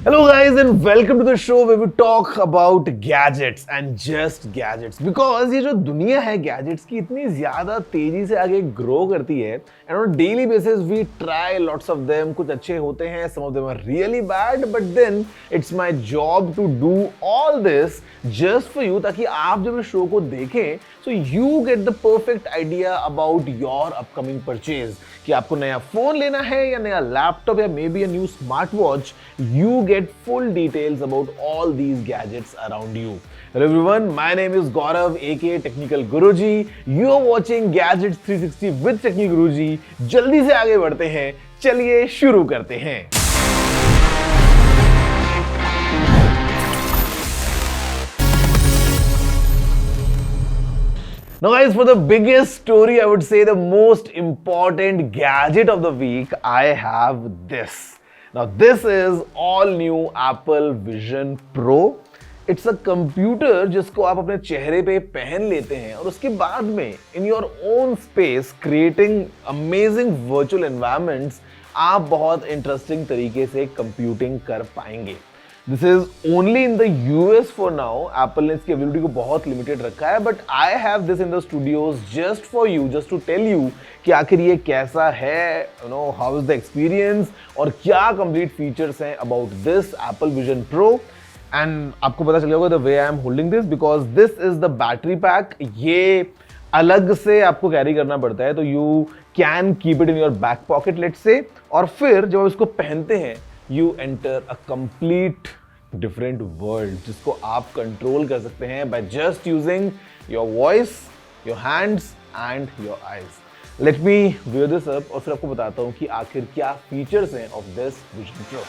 Hello guys and welcome to the show where we talk about gadgets and just gadgets because ये जो दुनिया है gadgets की इतनी ज़्यादा तेजी से आगे grow करती है and on a daily basis we try lots of them. कुछ अच्छे होते हैं, some of them are really bad, but then it's my job to do all this just for you ताकि आप जब इस show को देखें so you get the perfect idea about your upcoming purchase कि आपको नया फोन लेना है या नया लैपटॉप या may B a new smartwatch. You get full details about all these gadgets around you. Hello everyone, my name is Gaurav aka Technical Guruji. You are watching Gadgets 360 with Technical Guruji. जल्दी से आगे बढ़ते हैं, चलिए शुरू करते हैं. Now guys, for the biggest story, I would say the most important gadget of the week, I have this. Now this is all new Apple Vision Pro. It's a computer जिसको आप अपने चेहरे पे पहन लेते हैं और उसके बाद में in your own space creating amazing virtual environments आप बहुत interesting तरीके से computing कर पाएंगे. This is only in the US for now. Apple ने इसकी availability को बहुत limited रखा है, but I have this in the studios just for you, just to tell you कि आखिर ये कैसा है, how is the experience और क्या complete features हैं about this Apple Vision Pro. And आपको पता चल होगा the way I am holding this because this is the battery pack. ये अलग से आपको कैरी करना पड़ता है, तो you can keep it in your back pocket, let's say. और फिर जब आप इसको पहनते हैं you enter a complete different world जिसको आप कंट्रोल कर सकते हैं by just using your voice, your hands and your eyes. Let me wear this up और फिर आपको बताता हूँ कि आखिर क्या features हैं of this Vision Pro.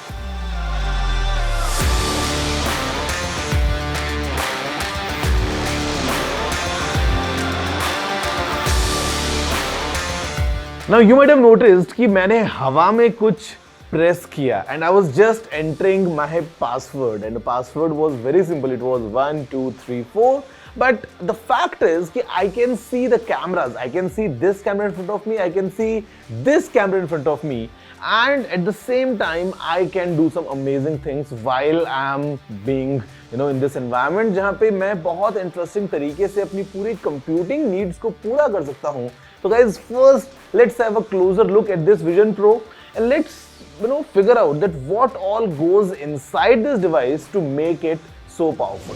Now you might have noticed कि मैंने हवा में कुछ press किया and I was just entering my password and the password was very simple. It was 1 2 3 4, but the fact is कि I can see the cameras. I can see this camera in front of me, I can see this camera in front of me, and at the same time I can do some amazing things while I'm being in this environment जहाँ पे मैं बहुत interesting तरीके से अपनी पूरी computing needs को पूरा कर सकता हूँ. So guys, first let's have a closer look at this Vision Pro and let's figure out that what all goes inside this device to make it so powerful.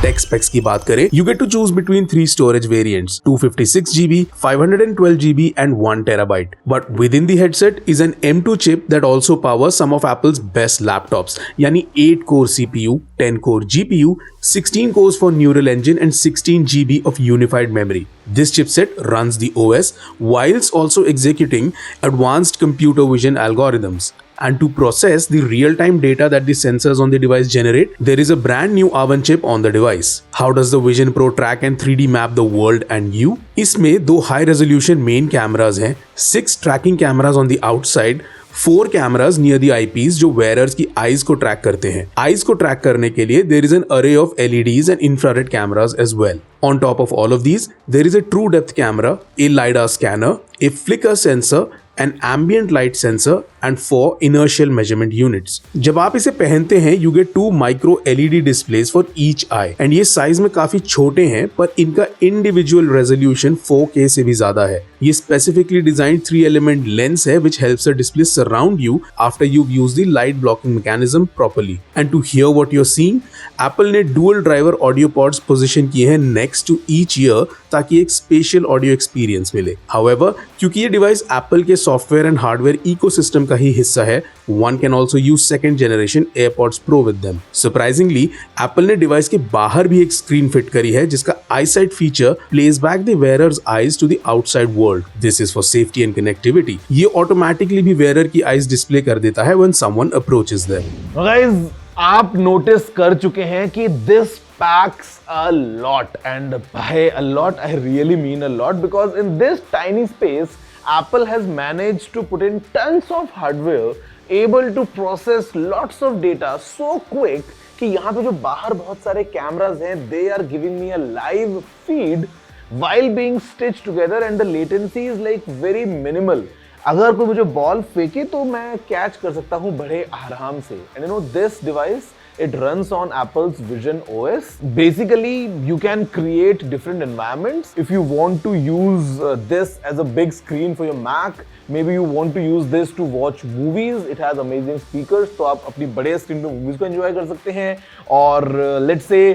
Tech specs की बात करें, you get to choose between 3 storage variants, 256GB, 512GB and 1TB. But within the headset is an M2 chip that also powers some of Apple's best laptops, यानी 8-core CPU, 10-core GPU, 16 cores for neural engine and 16GB of unified memory. This chipset runs the OS whilst also executing advanced computer vision algorithms. And to process the real-time data that the sensors on the device generate, there is a brand new A1 chip on the device. How does the Vision Pro track and 3D map the world and you? इसमें 2 high-resolution main cameras हैं, 6 tracking cameras on the outside, 4 cameras near the eyepiece जो wearers की eyes को track करते हैं. Eyes को track करने के लिए there is an array of LEDs and infrared cameras as well. On top of all of these, there is a true depth camera, a LiDAR scanner, a flicker sensor, an ambient light sensor and 4 inertial measurement units. जब आप इसे पहनते हैं you get 2 micro LED displays for each eye and ये size में काफी छोटे हैं पर इनका individual resolution 4K से भी ज्यादा है. ये specifically designed 3-element lens है which helps the display surround you after you've used the light blocking mechanism properly. And to hear what you're seeing, Apple ने dual driver audio pods position किए हैं next to each ear ताकि एक spatial audio experience मिले. However, क्योंकि ये device Apple के software and hardware ecosystem का ही हिस्सा है, one can also use second generation AirPods Pro with them. Surprisingly, Apple ने डिवाइस के बाहर भी एक स्क्रीन फिट करी है जिसका eyesight feature plays back the wearer's eyes to the outside world. This is for safety and connectivity. ये automatically भी wearer की eyes डिस्प्ले कर देता है when someone approaches them. Guys, आप नोटिस कर चुके हैं कि this packs a lot, and by a lot I really mean a lot because in this tiny space Apple has managed to put in tons of hardware able to process lots of data so quick कि यहाँ पे जो बाहर बहुत सारे cameras हैं they are giving me a live feed while being stitched together and the latency is like very minimal. अगर कोई मुझे बॉल फेंके तो मैं कैच कर सकता हूँ बड़े आराम से. And you know this device, it runs on Apple's Vision OS. Basically, you can create different environments. If you want to use this as a big screen for your Mac, maybe you want to use this to watch movies. It has amazing speakers, तो आप अपनी बड़े screen पे movies को enjoy कर सकते हैं. और let's say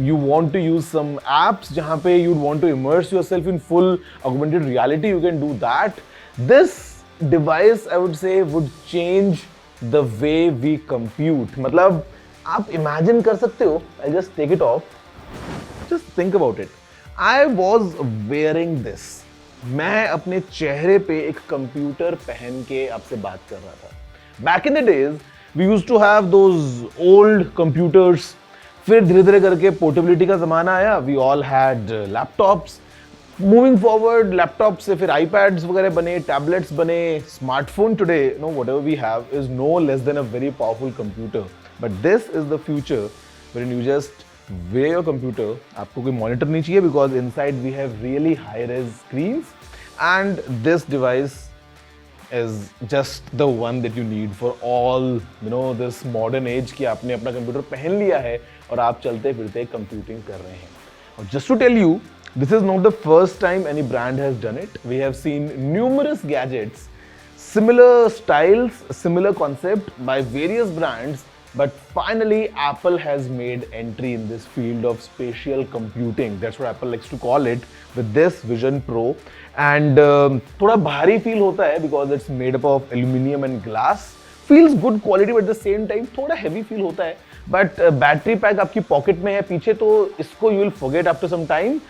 you want to use some apps जहाँ पे you want to immerse yourself in full augmented reality, you can do that. This device, I would say, would change the way we compute. मतलब आप imagine कर सकते हो. I'll just take it off. Just think about it. I was wearing this. मैं अपने चेहरे पे एक कंप्यूटर पहन के आपसे बात कर रहा था. Back in the days, we used to have those old computers. फिर धीरे धीरे करके पोर्टेबिलिटी का जमाना आया. We all had laptops. Moving forward, laptop से फिर iPads वगैरह बने, टैबलेट्स बने, smartphone today, whatever we have is no less than a very powerful computer. But this is the future wherein you just wear your computer. आपको कोई monitor नहीं चाहिए because inside we have really high-res screens, and this device is just the one that you need for all this modern age कि आपने अपना computer पहन लिया है और आप चलते फिरते कंप्यूटिंग कर रहे हैं. और just to tell you, this is not the first time any brand has done it. We have seen numerous gadgets, similar styles, similar concept by various brands, but finally Apple has made entry in this field of spatial computing. That's what Apple likes to call it with this Vision Pro. And थोड़ा भारी feel होता है because it's made up of aluminum and glass. Feels good quality but at the same time थोड़ा heavy feel होता है. But battery pack आपकी pocket में है पीछे, तो इसको you will forget after some time.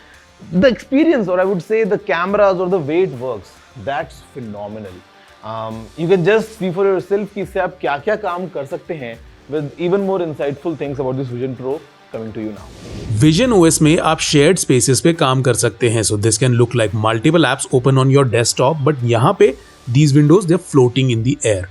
The experience, or I would say the cameras or the way it works, that's phenomenal. You can just see for yourself कि इससे आप क्या-क्या काम कर सकते हैं with even more insightful things about this Vision Pro coming to you now. Vision OS में आप shared spaces पे काम कर सकते हैं. So this can look like multiple apps open on your desktop, but यहाँ पे these windows, they're floating in the air.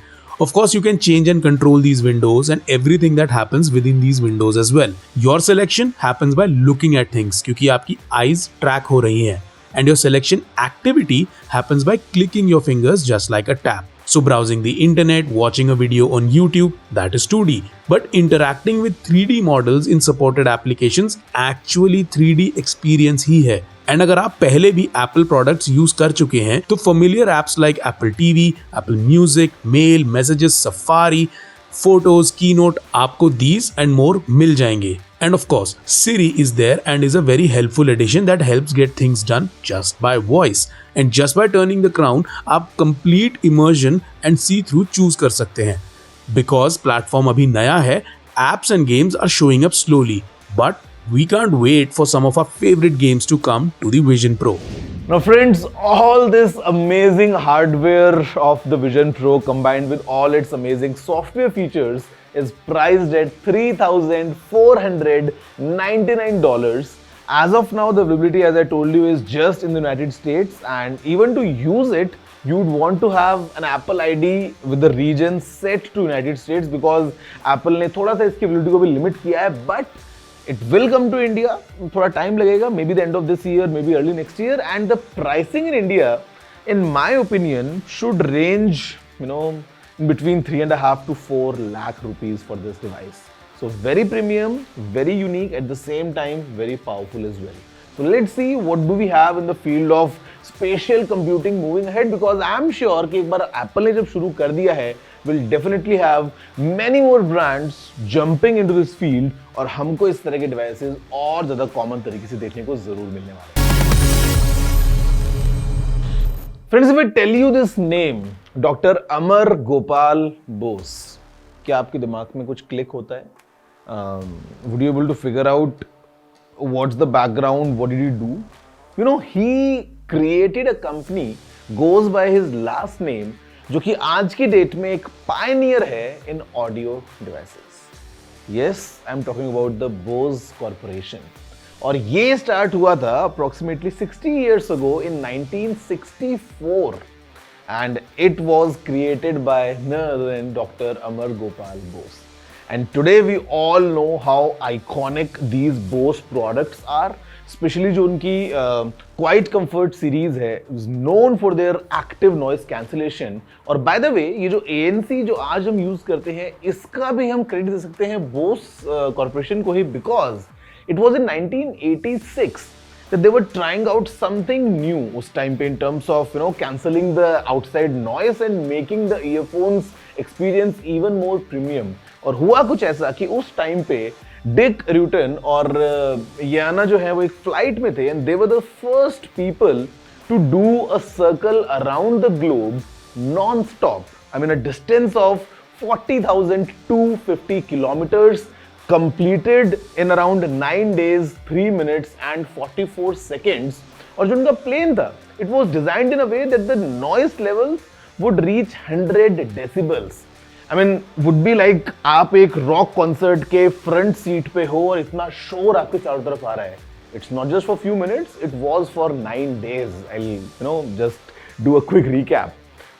Of course, you can change and control these windows and everything that happens within these windows as well. Your selection happens by looking at things क्योंकि आपकी eyes track हो रही हैं, and your selection activity happens by clicking your fingers just like a tap. So browsing the internet, watching a video on YouTube, that is 2D. But interacting with 3D models in supported applications actually 3D experience ही है. And अगर आप पहले भी Apple products use कर चुके हैं तो familiar apps like Apple TV, Apple Music, Mail, Messages, Safari, Photos, Keynote, आपको these and more मिल जाएंगे. And of course, Siri is there and is a very helpful addition that helps get things done just by voice. And just by turning the crown, आप complete immersion and see-through choose कर सकते हैं. Because platform अभी नया है, apps and games are showing up slowly, but we can't wait for some of our favorite games to come to the Vision Pro. Now friends, all this amazing hardware of the Vision Pro combined with all its amazing software features is priced at $3,499. As of now, the availability, as I told you, is just in the United States, and even to use it, you'd want to have an Apple ID with the region set to United States because Apple ने थोड़ा सा इसकी availability को भी limit किया है, but it will come to India. थोड़ा time लगेगा, maybe the end of this year, maybe early next year, and the pricing in India, in my opinion, should range, in between 3.5 to 4 lakh rupees for this device. So very premium, very unique, at the same time very powerful as well. So let's see what do we have in the field of spatial computing moving ahead, because I'm sure कि एक बार Apple ने जब शुरू कर दिया है, we'll definitely have many more brands jumping into this field और हमको इस तरह के devices और ज़्यादा common तरीके से देखने को ज़रूर मिलने वाले हैं. Friends, if I tell you this name, Dr. Amar Gopal Bose, क्या आपके दिमाग में कुछ क्लिक होता है? Would you be able to figure out what's the background? What did he do? He created a company, goes by his last name, जो कि आज की डेट में एक pioneer है in audio devices. Yes, I'm talking about the Bose Corporation. और ये start हुआ था approximately 60 years ago in 1964. And it was created by none other than Dr. Amar Gopal Bose. And today we all know how iconic these Bose products are. Especially जो उनकी Quiet Comfort series है, is known for their active noise cancellation. और by the way, ये जो ANC जो आज हम use करते हैं, इसका भी हम क्रेडिट दे सकते हैं Bose Corporation को ही, because it was in 1986 that they were trying out something new उस time पे in terms of cancelling the outside noise and making the earphones experience even more premium. और हुआ कुछ ऐसा कि उस टाइम पे डिक र्यूटन और याना जो है वो एक फ्लाइट में थे, and they were the first people to do a circle around the globe non stop. I mean a distance of 40,250 kilometers completed in around 9 days, 3 minutes and 44 seconds. और जो उनका प्लेन था, it was designed in a way that the noise levels would reach 100 decibels. I mean, would be like आप एक rock concert के front seat पे हो और इतना शोर आपके चारों तरफ आ रहा है. It's not just for few minutes, it was for 9 days. I'll just do a quick recap.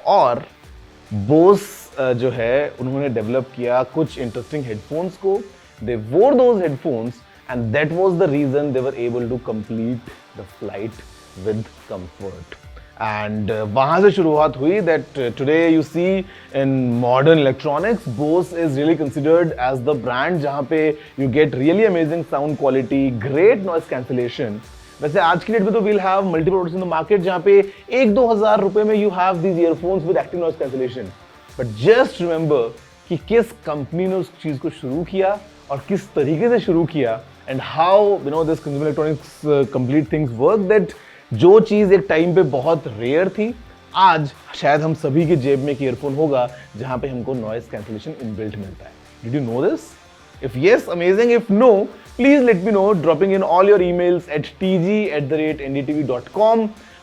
और Bose जो है उन्होंने डेवलप किया कुछ इंटरेस्टिंग हेडफोन्स को. They wore those headphones and that was the reason they were able to complete the flight with comfort. And वहाँ से शुरुआत हुई that today you see in modern electronics, Bose is really considered as the brand जहाँ पे you get really amazing sound quality, great noise cancellation. वैसे आज की date में तो we'll have multiple products in the market जहाँ पे 1-2 हज़ार रुपए में you have these earphones with active noise cancellation. But just remember कि किस कंपनी ने उस चीज को शुरू किया और किस तरीके से शुरू किया, and how this consumer electronics complete things work, that जो चीज एक टाइम पे बहुत रेयर थी, आज शायद हम सभी के जेब में एक ईयरफोन होगा जहां पे हमको नॉइज कैंसलेशन इनबिल्ट मिलता है. Did you know this? If yes, amazing. If no, please let me know, dropping in all your emails at tg@ndtv.com.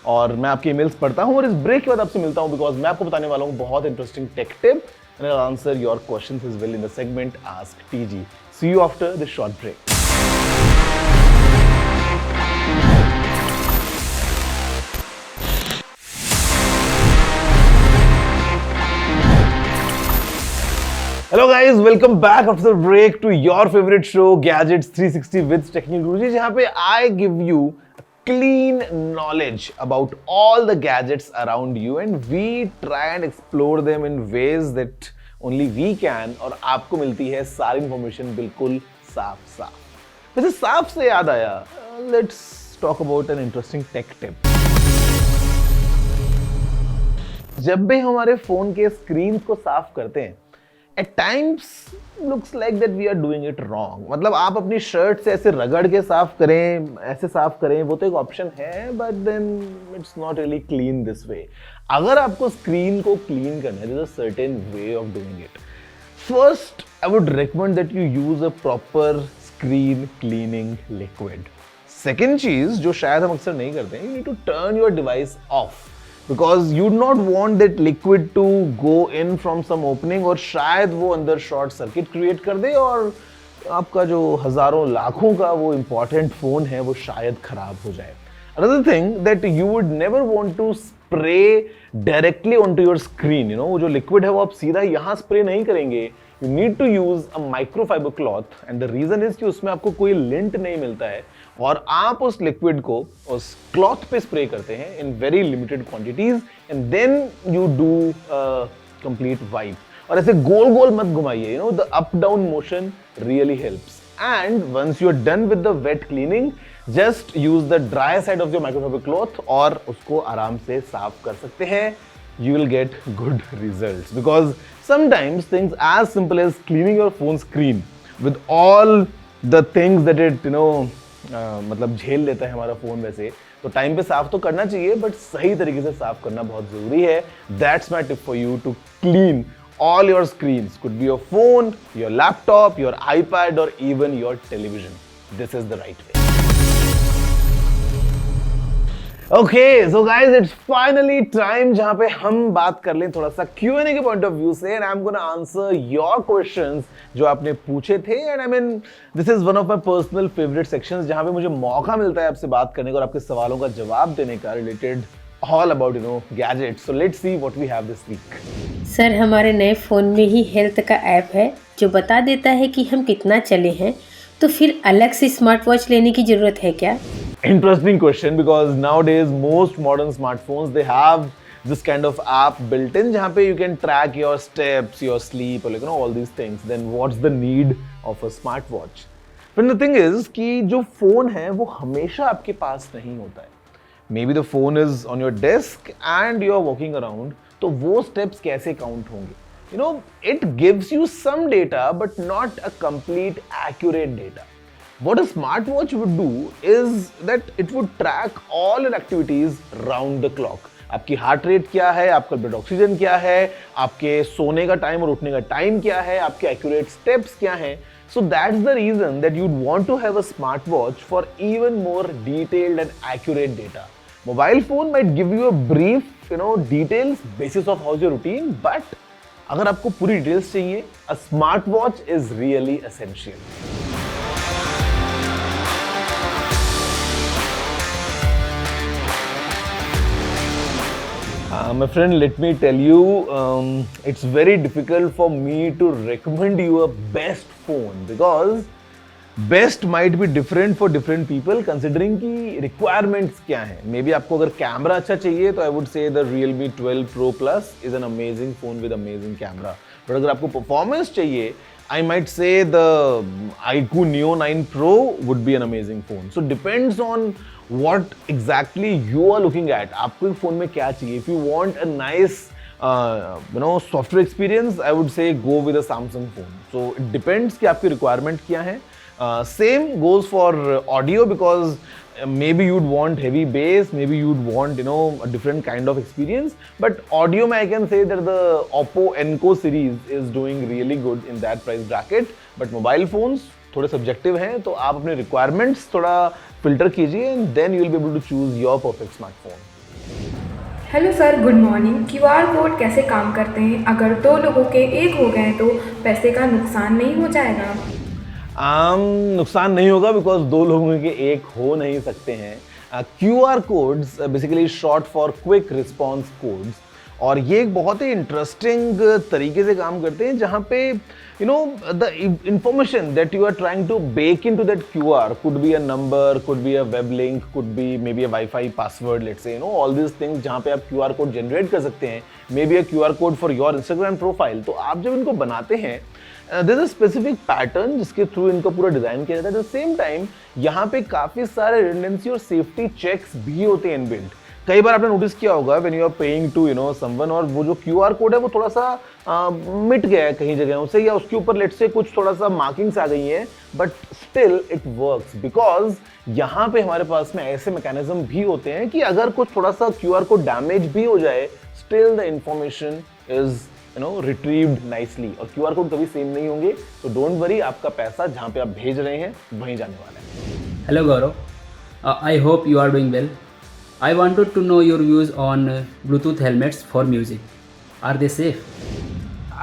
और मैं आपके ईमेल्स पढ़ता हूँ और इस ब्रेक के बाद आपसे मिलता हूँ, बिकॉज मैं आपको बताने वाला हूँ बहुत interesting take tip, and I'll answer your questions as well in the segment Ask TG. See you after this short break. Hello guys, welcome back after the break to your favorite show Gadgets 360 with Technical Guruji, जहाँ पे I give you clean knowledge about all the gadgets around you and we try and explore them in ways that only we can, और आपको मिलती है सारी information बिल्कुल साफ साफ. वैसे साफ से याद आया, let's talk about an interesting take tip. जब भी हमारे फोन के स्क्रीन को साफ करते हैं, at times looks like that we are doing it wrong. मतलब आप अपनी शर्ट से ऐसे रगड़ के साफ करें, ऐसे साफ करें, वो तो एक ऑप्शन है, but then it's not really clean this way. अगर आपको स्क्रीन को क्लीन करना है, there's a certain way of doing it. First, I would recommend that you use a proper screen cleaning liquid. Second चीज जो शायद हम अक्सर नहीं करते हैं, you need to turn your device off. Because you do not want that liquid to go in from some opening और शायद वो अंदर शॉर्ट सर्किट क्रिएट कर दे और आपका जो हजारों लाखों का वो इंपॉर्टेंट फोन है वो शायद खराब हो जाए. Another thing that you would never want to spray directly onto your screen. वो जो लिक्विड है वो आप सीधा यहाँ स्प्रे नहीं करेंगे. You need to use a microfiber cloth and the reason is कि उसमें आपको कोई लिंट नहीं मिलता है और आप उस लिक्विड को उस क्लॉथ पे स्प्रे करते हैं in very limited quantities and then you do a complete wipe. और ऐसे गोल गोल मत घुमाइए, the up down motion really helps. And once you're done with the wet cleaning, just use the dry side of your microfiber cloth और उसको आराम से साफ कर सकते हैं. You will get good results because sometimes things as simple as cleaning your phone screen with all the things that it मतलब झेल लेता है हमारा फोन. वैसे तो टाइम पे साफ तो करना चाहिए बट सही तरीके से साफ करना बहुत जरूरी है. That's my tip for you to clean all your screens. Could be your phone, your laptop, your iPad or even your television. This is the right way. Okay, so guys, it's finally time जहाँ पे हम बात कर लें थोड़ा सा Q&A के point of view से, and I'm gonna answer your questions जो आपने पूछे थे. And I mean, this is one of my personal favorite sections जहाँ पे मुझे मौका मिलता है आपसे बात करने का और आपके सवालों का जवाब देने का related all about gadgets. So let's see what we have this week. Sir, हमारे नए फ़ोन में ही हेल्थ का ऐप है जो बता देता है कि हम कितना चले हैं, तो फिर अलग से स्मार्ट वॉच लेने की ज़रूरत है क्या? Interesting question, because nowadays most modern smartphones they have this kind of app built in जहाँ पे you can track your steps, your sleep, or like all these things. Then what's the need of a smartwatch? But the thing is कि जो phone है वो हमेशा आपके पास नहीं होता है. Maybe the phone is on your desk and you are walking around, तो वो steps कैसे count होंगे? It gives you some data but not a complete accurate data. What a smartwatch would do is that it would track all your activities round the clock. आपकी heart rate क्या है, आपका blood oxygen क्या है, आपके सोने का time और उठने का टाइम क्या है, आपके एक्यूरेट स्टेप्स क्या हैं. So that's the reason that you'd want to have a smartwatch for even more detailed and accurate data. Mobile phone might give you a brief, details basis of how's your routine, but अगर आपको पूरी details चाहिए, a smartwatch is really essential. My friend, let me tell you, it's very difficult for me to recommend you a best phone because best might be different for different people considering कि requirements क्या हैं. Maybe आपको अगर camera अच्छा चाहिए तो I would say the Realme 12 Pro Plus is an amazing phone with amazing camera. But अगर आपको performance चाहिए, I might say the iQOO Neo 9 Pro would be an amazing phone. So depends on what exactly you are looking at. आपको एक phone में क्या चाहिए? If you want a nice software experience, I would say go with a Samsung phone. So it depends कि आपकी requirement क्या है. Same goes for audio because maybe you'd want heavy bass, maybe you'd want a different kind of experience. But audio में I can say that the Oppo Enco series is doing really good in that price bracket. But mobile phones थोड़े subjective हैं, तो आप अपने requirements थोड़ा filter कीजिए and then you will be able to choose your perfect smartphone. Hello sir, good morning. QR code कैसे काम करते हैं? अगर दो लोगों के एक हो गए तो पैसे का नुकसान नहीं हो जाएगा? नुकसान नहीं होगा बिकॉज दो लोगों के एक हो नहीं सकते हैं. QR codes basically short for quick response codes, और ये एक बहुत ही इंटरेस्टिंग तरीके से काम करते हैं जहाँ पे the information that you are trying to bake into that QR could be a number, could be a web link, could be maybe a Wi-Fi password, let's say, all these things जहाँ पे आप QR code generate कर सकते हैं, maybe a QR code for your Instagram profile. तो आप जब इनको बनाते हैं, there is a specific pattern जिसके थ्रू इनका पूरा डिजाइन किया जाता है. At the same time यहाँ पे काफी सारे redundancy और safety checks भी होते हैं इनबिल्ट. कई बार आपने नोटिस किया होगा when you are paying to someone और वो जो QR कोड है वो थोड़ा सा मिट गया है कहीं जगह से, या उसके ऊपर लेट्स से कुछ थोड़ा सा मार्किंग्स आ गई हैं, but still it works because यहाँ पे हमारे पास में ऐसे मैकेनिज्म भी होते हैं कि अगर कुछ थोड़ा सा QR कोड डैमेज भी हो जाए, still the information is retrieved nicely, और QR कोड कभी सेम नहीं होंगे. तो डोंट वरी, आपका पैसा जहाँ पे आप भेज रहे हैं वहीं जाने वाला है. Hello Gaurav, I hope you are doing well. I wanted to know your views on Bluetooth helmets for music. Are they safe?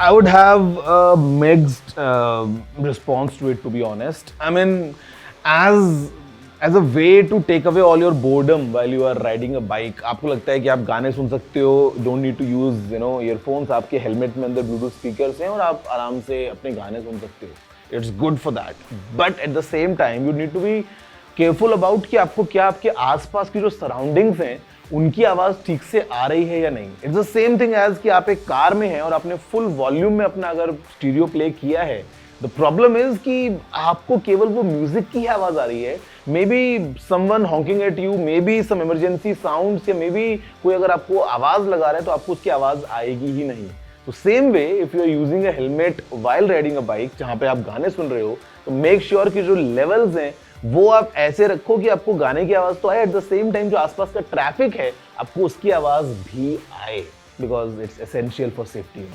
I would have a mixed response to it, to be honest. I mean, as a way to take away all your boredom while you are riding a bike, आपको लगता है कि आप गाने सुन सकते हो, don't need to use earphones, आपके helmet में अंदर Bluetooth speakers हैं और आप आराम से अपने गाने सुन सकते हो. It's good for that. But at the same time, you need to be careful about कि आपको क्या आपके आसपास की जो सराउंडिंग्स हैं उनकी आवाज ठीक से आ रही है या नहीं. It's the same thing as कि आप एक कार में हैं और आपने फुल वॉल्यूम में अपना अगर स्टीरियो प्ले किया है, द प्रॉब्लम इज कि आपको केवल वो म्यूजिक की आवाज आ रही है, may be someone honking at you, may be some emergency sounds, या मे बी कोई अगर आपको आवाज लगा रहा है तो आपको उसकी आवाज आएगी ही नहीं. तो same way if you are using a helmet while riding a bike जहां पे आप गाने सुन रहे हो, तो मेक श्योर कि जो लेवल्स हैं वो आप ऐसे रखो कि आपको गाने की आवाज तो आए, एट द सेम टाइम जो आसपास का ट्रैफिक है आपको उसकी आवाज भी आए, because it's essential for safety.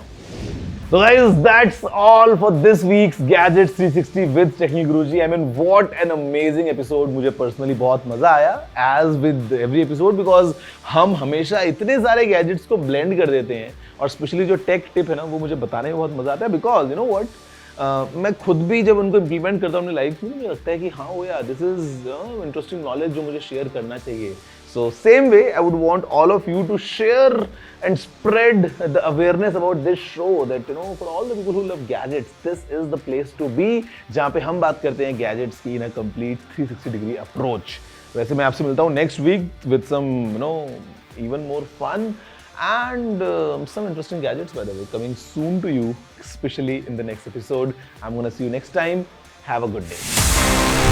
So guys, that's all for this week's Gadgets 360 with Technical Guruji. I mean, what an amazing episode. मुझे personally बहुत मजा आया as with every episode because हम हमेशा इतने सारे gadgets को blend कर देते हैं, और स्पेशली जो टेक टिप है ना वो मुझे बताने में बहुत मजा आता है बिकॉज यू नो व्हाट, मैं खुद भी जब उनको इम्प्लीमेंट करता हूँ अपनी लाइफ में, मुझे लगता है कि हाँ वो यार दिस इज इंटरेस्टिंग नॉलेज जो मुझे शेयर करना चाहिए. So same way, I would want all of you to share and spread the awareness about this show that for all the people who love gadgets, this is the place to be जहाँ पे हम बात करते हैं gadgets की in a complete 360-degree approach. वैसे मैं आपसे मिलता हूँ next week with some even more fun and some interesting gadgets, by the way, coming soon to you, especially in the next episode. I'm gonna see you next time. Have a good day.